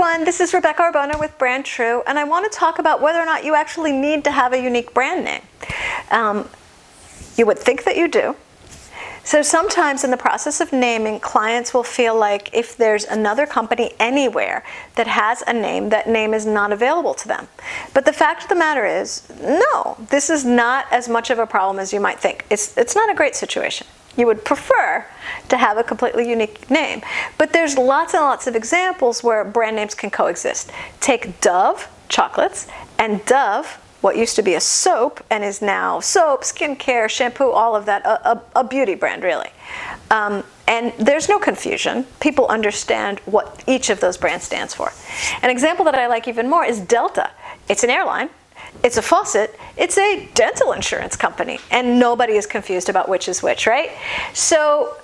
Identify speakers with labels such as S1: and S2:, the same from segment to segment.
S1: everyone, this is Rebecca Arbona with BrandTrue, and I want to talk about whether or not you actually need to have a unique brand name. You would think that you do. So sometimes in the process of naming, clients will feel like if there's another company anywhere that has a name, that name is not available to them. But the fact of the matter is, no, this is not as much of a problem as you might think. It's not a great situation. You would prefer to have a completely unique name. But there's lots and lots of examples where brand names can coexist. Take Dove chocolates and Dove, what used to be a soap and is now soap, skincare, shampoo, all of that, a beauty brand really. And there's no confusion. People understand what each of those brands stands for. An example that I like even more is Delta. It's an airline. It's a faucet, it's a dental insurance company, and nobody is confused about which is which, right? So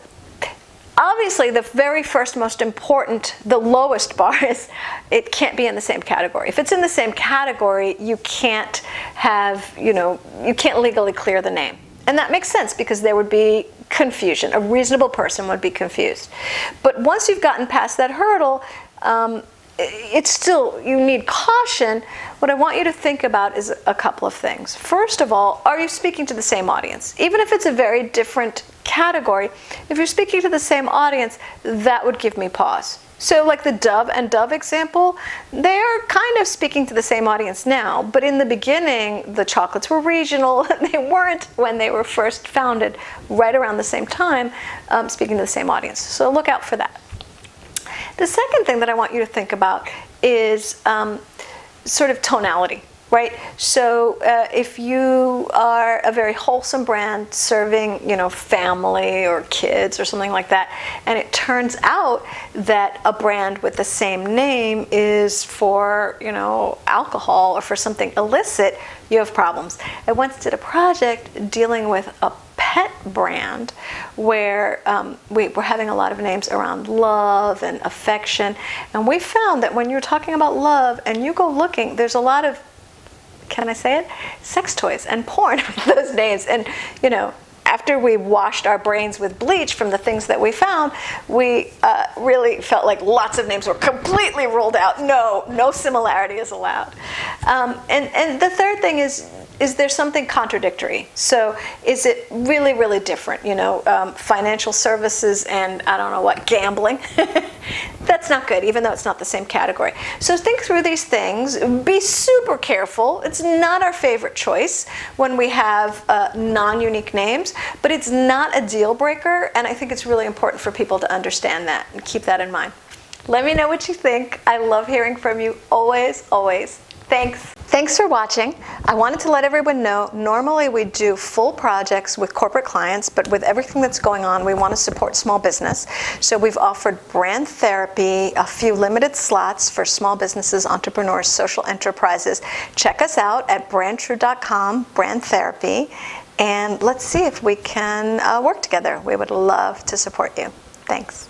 S1: obviously the very first most important, the lowest bar is it can't be in the same category. If it's in the same category, you can't have, you can't legally clear the name. And that makes sense because there would be confusion. A reasonable person would be confused. But once you've gotten past that hurdle, it's still, you need caution. What I want you to think about is a couple of things. First of all, are you speaking to the same audience? Even if it's a very different category, if you're speaking to the same audience, that would give me pause. So like the Dove and Dove example, they are kind of speaking to the same audience now, but in the beginning, the chocolates were regional. They weren't when they were first founded, right around the same time, speaking to the same audience. So look out for that. The second thing that I want you to think about is sort of tonality, right? So if you are a very wholesome brand serving, family or kids or something like that, and it turns out that a brand with the same name is for, alcohol or for something illicit, you have problems. I once did a project dealing with a pet brand where we were having a lot of names around love and affection, and we found that when you're talking about love and you go looking, there's a lot of, can I say it, sex toys and porn with those names. And after we washed our brains with bleach from the things that we found, we really felt like lots of names were completely ruled out. No similarity is allowed. And the third thing is there something contradictory? So is it really, really different? Financial services and I don't know what, gambling? That's not good, even though it's not the same category. So think through these things. Be super careful. It's not our favorite choice when we have non-unique names, but it's not a deal breaker, and I think it's really important for people to understand that and keep that in mind. Let me know what you think. I love hearing from you, always, always. Thanks for watching. I wanted to let everyone know, normally we do full projects with corporate clients, but with everything that's going on, we want to support small business. So we've offered brand therapy, a few limited slots for small businesses, entrepreneurs, social enterprises. Check us out at BrandTrue.com, brand therapy, and let's see if we can work together. We would love to support you. Thanks.